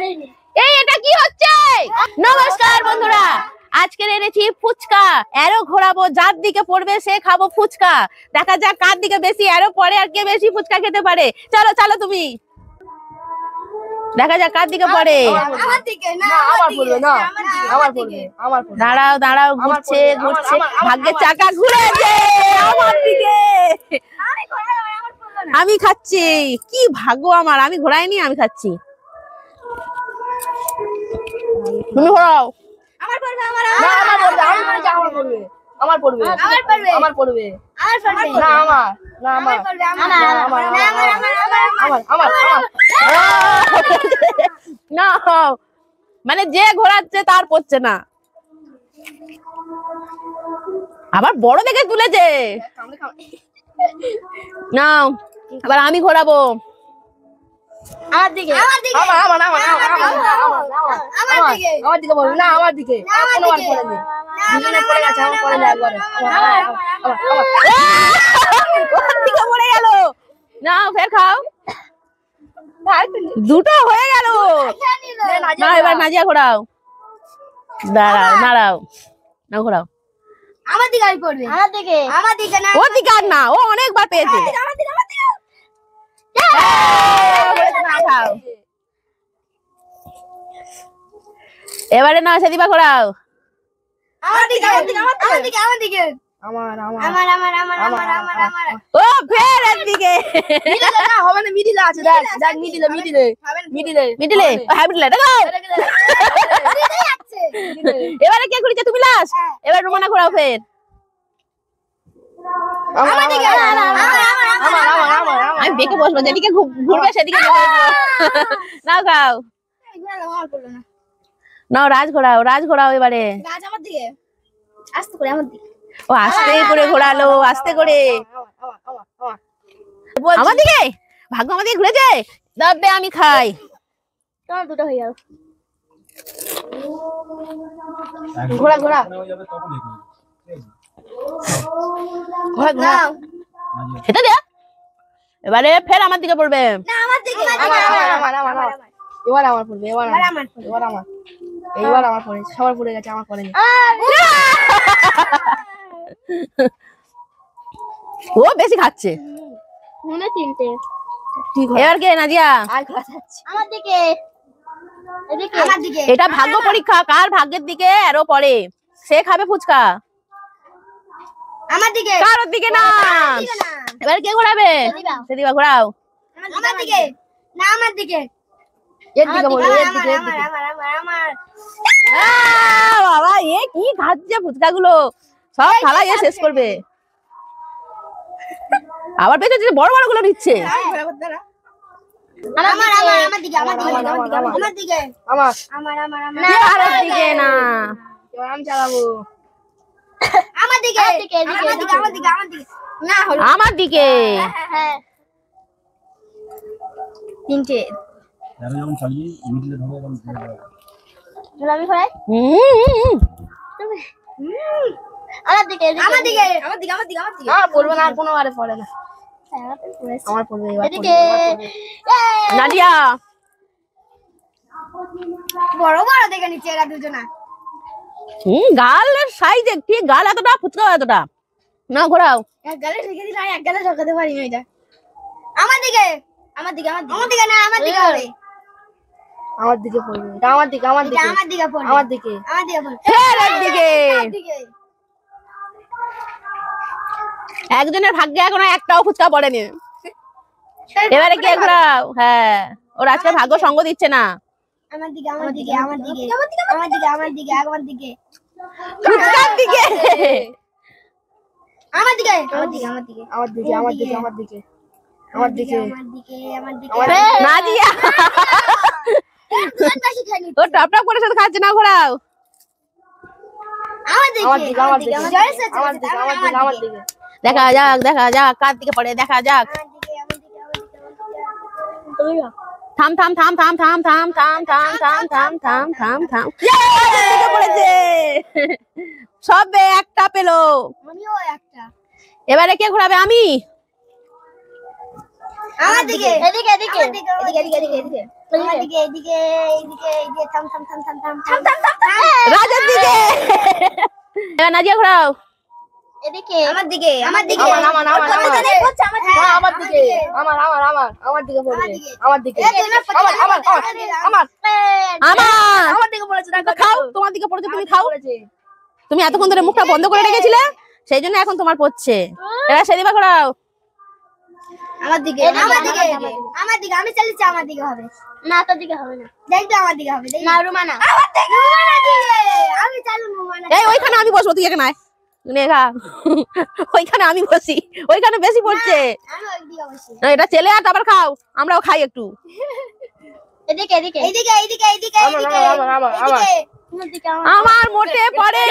এই এটা কি হচ্ছে? নমস্কার বন্ধুরা, আজকে এনেছি ফুচকা। এরো ঘোরাবো, যার দিকে পড়বে সে খাবো ফুচকা। দেখা যাক কার দিকে বেশি এরো পড়ে আর কে বেশি ফুচকা খেতে পারে। চলো চলো তুমি, দেখা যাক কার দিকে পড়ে। আমার দিকে না, আমার পড়বে না, আমার পড়বে, আমার পড়বে। দাঁড়াও দাঁড়াও, ঘুরছে ঘুরছে, ভাগ্যের চাকা ঘুরেছে আমার দিকে। আমি খাচ্ছি, কি ভাগ্য আমার, আমি ঘোরাইনি, আমি খাচ্ছি। তুমি ঘোরাও। আমার পড়বে, আমার পড়বে, আমার পড়বে, আমার পড়বে, আমার পড়বে, আমার পড়বে, আমার পড়বে, না আমার, না আমার, আমার না, মানে যে ঘোরাচ্ছে তার পড়ছে না। আবার বড় দেখে তুলেছে। না, এবার আমি ঘোরাবো। আমার দিকে, আমার দিকে, আমার দিকে বল না, আমার দিকে, কোনোবার পড়ে নি, দুজনে পড়ে গেছে, আমার পড়ে না একবারে, ওর দিকে পড়ে গেল। না ফের খাও, দুটো হয়ে গেল। না এবার নাজিয়া ঘোরাও, দাঁড়াও দাঁড়াও, না ঘোরাও। আমার দিকে আমি পড়বে, আমার দিকে, আমার দিকে না, ওর দিকে আর না, ও অনেকবার পেয়েছে। আমার দিকে, আমার দিকে, এবারে না সেদিবা ঘোরাও। আমার দিকে, আমার দিকে, আমার দিকে, আমার দিকে, আমার, আমার, আমার, আমার, আমার, আমার, আমার, ও ফের এর দিকে। মিডিলে না হবে না, মিডিলে আছে, দেখ দেখ, মিডিলে, মিডিলে, মিডিলে, মিডিলে, হ্যাঁ মিডিলে, দেখো। মিডিলে আছে, এবারে কে ঘুরেছে? তুমি লাস্ট। এবার রুমানা ঘোরাও ফের। আমার দিকে, আমার, আমার, আমি বেঁকে বসবো, যেদিকে ঘুরবে সেদিকে বসবো। নাও খাও, আমার পড়লো না, নাও রাজ ঘোরাও, রাজ ঘোরাও এবারে। গাছ আমার দিকে, আস্তে করে আমার দিকে, ও আস্তে করে ঘোরালো, আস্তে করে। আমার, আমার দিকে ভাগ্য, আমার দিকে ঘুরেছে। দাবে আমি খাই। তোমার দুটো হয়ে গেল। ঘোরা ঘোরা ঘোরা ঘোরা, সেটা দে। এবারে ফের আমার দিকে পড়বে। না আমার দিকে, আমার, আমার, এবার আমার পড়বে, এবার আমার, এবার আমার, এইবার আমার পড়ে, সবার পড়ে গেছে, আমার পড়েনি। ও বেশি খাচ্ছে। মনে তিনটে, এবার কে? নাজিয়া। আর ঘোরা যাচ্ছে, আমার দিকে, এদিকে, আমার দিকে, এটা ভাগ্য পরীক্ষা, কার ভাগ্যের দিকে আরো পড়ে সে খাবে ফুচকা। আমার দিকে, কারোর দিকে না। এবার কে ঘোরাবে? সেদিবা ঘোরাও। আমার দিকে, না আমার দিকে, এর দিকে বলো, এর দিকে, এর দিকে, আমার, বাবা এ কি খাচ্ছে ফুচকা গুলো, সব থালা এ শেষ করবে। আবার পেছনে বড় বড় গুলো নিচ্ছে। আমার, আমার, আমার দিকে, আমার দিকে, আমার দিকে, আমার, আমার, আমার, আমার, কারোর দিকে না। এবার আমি চালাবো। আমার দিকে, আমার দিকে, আমার দিকে, আমার দিকে, আমার দিকে, না হলো আমার দিকে। হ্যাঁ, তিনটে, আমি যখন চালিয়ে মিডিলে ঢোকে তখন ঘুরে বেড়ায়। আমি খাই, তুমি আমার দিকে, আমার দিকে, আমার দিকে, আমার দিকে, আমার দিকে, আমার পড়বে না, আর কোনো বারে পড়ে না, আমার পড়বে, এবার এদিকে, নাদিয়া বড় বড় দেখে নিচ্ছে এরা দুজনা, গালের সাইজ ঠিক, গাল এতটা, ফুচকা এতটা। না ঘোরাও। এক গালে ঢেকে দিলে এক গালে ঢোকাতে পারি না। এটা আমার দিকে, আমার দিকে, আমার দিকে, আমার দিকে না, আমার দিকে হবে, আমার দিকে পড়বে, এটা আমার দিকে, আমার দিকে, আমার দিকে পড়বে, আমার দিকে, আমার দিকে পড়বে, ফের এর দিকে। আমার দিকে, একজনের ভাগ্যে এখনো একটাও ফুচকা পড়েনি। এবারে কে ঘোরাও? হ্যাঁ, ওর আজকে ভাগ্য সঙ্গ দিচ্ছে না। আমার দিকে, আমার দিকে, আমার দিকে, আমার দিকে, আমার দিকে, আমার দিকে, আমার দিকে, ফুচকার দিকে। আমার দিকে, আমার দিকে, আমার দিকে, আমার দিকে, আমার দিকে, আমার দিকে, আমার দিকে, আমার দিকে, আমার দিকে, নাদিয়া ও টপ টপ করে সাথে খাচ্ছে। না ঘোরাও। আমার দিকে, আমার দিকে, আমার দিকে, আমার দিকে, আমার দিকে, আমার দিকে, দেখা যাক, দেখা যাক কার দিকে পড়ে, দেখা যাক। থাম থাম থাম থাম থাম থাম থাম থাম থাম থাম থাম থাম থাম, দিকে পড়েছে। সবে একটা পেলো। আমিও একটা, এবারে কে ঘোরাবে? আমি। আমার দিকে এদিকে এদিকে এদিকে এদিকে এদিকে আমার দিকে এদিকে এদিকে এদিকে থাম থাম থাম থাম থাম থাম থাম থাম রাজার দিকে। এবার নাজিয়া ঘোরাও। এদিকে আমার দিকে আমার দিকে আমার আমার আমার আমার আমার দিকে আমার আমার আমার আমার দিকে পড়বে আমার দিকে আমার আমার আমার আমার আমার দিকে পড়েছে না খাও, তোমার দিকে পড়েছে, তুমি খাও। তুমি এতক্ষণ ধরে মুখটা বন্ধ করে রেখেছিলে, সেই জন্য এখন তোমার পড়ছে। এবার সেদিবা ঘোরাও। আমার দিকে আমার দিকে আমার দিকে আমি চালিয়েছি আমার দিকে হবে না তোর দিকে হবে না দেখ তো আমার দিকে হবে না রুমানা আমার দিকে রুমানা দিকে আমি চালু রুমানা এই ওইখানে আমি বসবো, তুই এখানে আয়। নেগা ওইখানে আমি বসি, ওইখানে বেশি পড়ছে। আমি ওই দিকে বসি না, এটা চেলে আর আবার খাও, আমরাও খাই একটু। এদিকে এদিকে এদিকে এদিকে এদিকে আমার এদিকে আমার আমার আমার আমার দিকে আমার মোটে পড়ে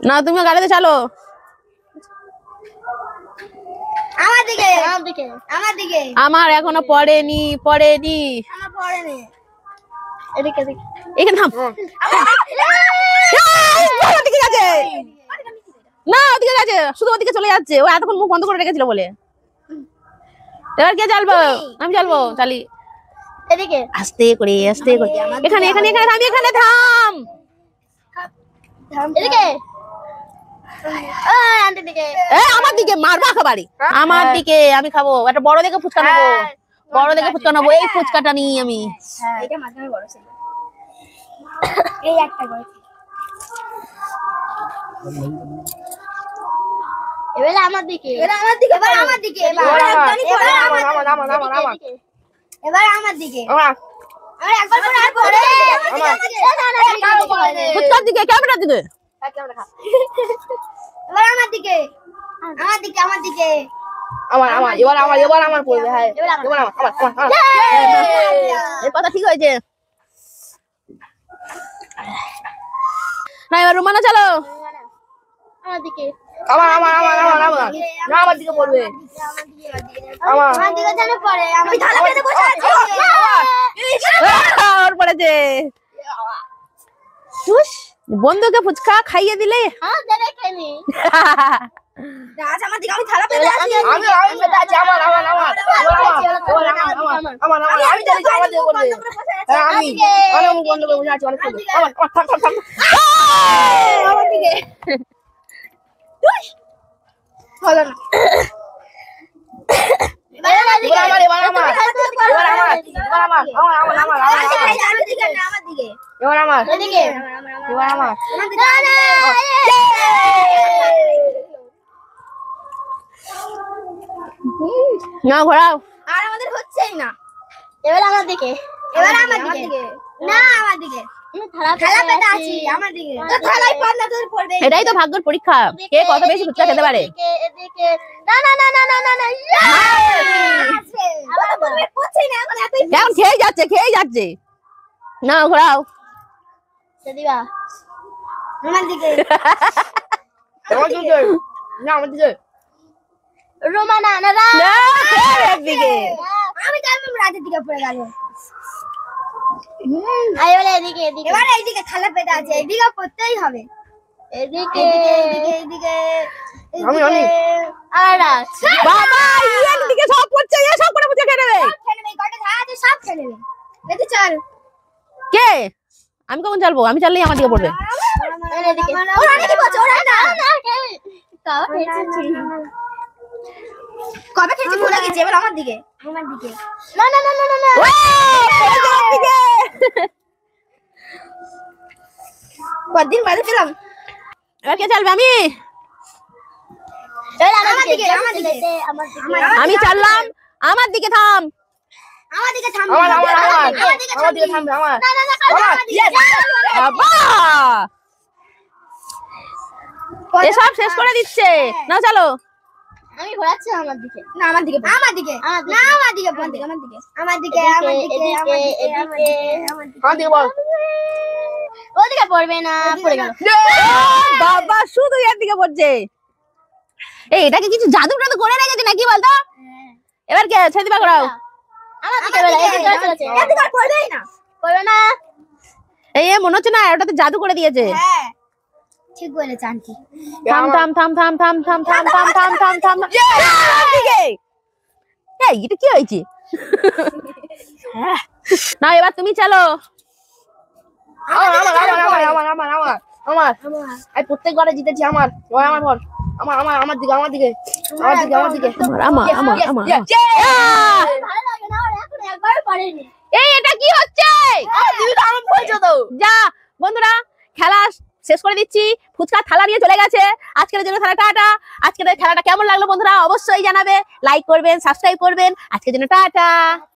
না, তুমি গাড়িতে চালো। আমার দিকে আমার দিকে আমার দিকে আমার এখনো পড়েনি পড়েনি। আমার পড়ে নে এদিকে এদিকে এখানে থাম। এই, ওদিকে গেছে না, ওদিকে গেছে, শুধু ওদিকে চলে যাচ্ছে। ও এতক্ষণ মুখ বন্ধ করে রেখেছিল বলে। এবার কে চালবো? আমি চালবো, চালি। এদিকে আস্তে করে আস্তে করে। এখানে এখানে এখানে থাম, এখানে থাম। এদিকে আন্টি দিকে আমার দিকে মারবা খাবারে। আমার দিকে আমি খাবো। একটা বড় দেখে ফুচকা নেবো, বড় দেখে ফুচকা নেবো। এই ফুচকাটা নিই আমি। এটা মাঝখানে বড় ছিল এই একটা বড় এবারে আমার দিকে এবার আমার দিকে এবার আমার দিকে এবার আমার আমার আমার আমার আমার এবার আমার দিকে আমার আমার একবার করে আর পরে ফুচকার দিকে, ক্যামেরার দিকে। এবার আমার দিকে আমার দিকে আমার দিকে আমার আমার এবার আমার পড়বে। হ্যাঁ এবার আমার আমার আমার এই কথা ঠিক হয়েছে না। এবার রুমানা চালো। আমার দিকে আমার আমার আমার আমার আমার না আমার দিকে পড়বে আমার আমার দিকে যেন পড়ে আমি থালা পেতে বসে আছি ওর পড়েছে। উস, বন্ধুকে ফুচকা খাইয়ে দিলে। হ্যাঁ দেবে কেনি রাজ আমার দিকে আমি থালা পেতে আছি আমি আমি পেতে আছি আমার আমার আমার আমার আমার আমি জানি আমার দিকে পড়বে। হ্যাঁ আমি আমি বন্ধ করে বসে আছি অনেক আমার আমার থাক থাক থাক আমার দিকে হলো না এবার আমার এবার আমার এবার আমার এবার আমার আমার আমার আমার আমার দিকে না আমার দিকে এবার আমার এদিকে এবার আমার আমার দিকে না না ঘোরাও। আর আমাদের হচ্ছেই না এবার আমার দিকে এবার আমার দিকে না আমার দিকে থালা পেতে আছি আমার দিকে তো থালায় পান্না তোর পড়বে এটাই তো ভাগ্যের পরীক্ষা, কে কত বেশি ফুচকা খেতে পারে। এদিকে না না না না না না না আবার বলবে পড়ছেই না এখন এতই এখন খেয়ে যাচ্ছে, খেয়ে যাচ্ছে। না ঘোরাও। দিবা আমার দিকে আমার দিকে না আমার দিকে রোমানা না না না, খেয়ে দিকে। আমি জানলাম রাতের দিকে পড়ে গেল এবারে এদিকে এদিকে এবারে এইদিকে থালা পেতে আছে এদিকে পড়তেই হবে এদিকে এদিকে এদিকে আমি আমি আর বাবা ইয়ের দিকে সব পড়ছে, এ সব করে ফুচকা খেয়ে নেবে। খেলে নেই কটা থালা আছে সব খেলে নেবে এদিকে চল কে? আমি কখন চালবো? আমি চাললেই আমার দিকে পড়বে। এদিকে ওরা নাকি বলছে ওরা না না কবে খেয়েছি ভুলে গেছি এবার আমার দিকে না না না না না না ওয়ে, পড়েছে আমার দিকে। কতদিন বাদে পেলাম এবার কে চালবে? আমি আমার দিকে আমার দিকে আমি চাললাম। আমার দিকে থাম। আমার দিকে থাম আমার আমার আমার আমার দিকে থামবে আমার না না না আমার দিকে বাবা এসব শেষ করে দিচ্ছে। না চলো। আমি ঘোরাচ্ছি আমার দিকে না আমার দিকে আমার দিকে না আমার দিকে আমার দিকে আমার দিকে আমার দিকে আমার দিকে আমার দিকে আমার দিকে বল ওদিকে পড়বে না পড়ে গেল বাবা শুধু এর দিকে পড়ছে। এই এটাকে কিছু জাদু টাদু করে রেখেছে নাকি বলতো? এবার কে ছেড়ে দিবা করাও। আমার দিকে এদিকে চলেছে এদিকে আর পড়বেই না পড়বে না এই এ মনে হচ্ছে না ওটাতে জাদু করে দিয়েছে। হ্যাঁ ঠিক বলেছ আন্টি। থাম থাম থাম থাম থাম থাম থাম থাম থাম থাম থাম আমার দিকে। এই এটা কি হয়েছে? না এবার তুমি চলো। আমার আমি প্রত্যেকবারে জিতেছি। আমার এবার আমার বল। আমার দিকে আমার ভালো লাগে না, ওরা এখন একবারও পারেনি। এই এটা কি হচ্ছে? যা বন্ধুরা খেলা শেষ করে দিচ্ছি। ফুচকা থালা নিয়ে চলে গেছে। আজকের জন্য খেলা টাটা। আজকের খেলাটা কেমন লাগলো বন্ধুরা অবশ্যই জানাবে। লাইক করবেন, সাবস্ক্রাইব করবেন। আজকের জন্য টাটা।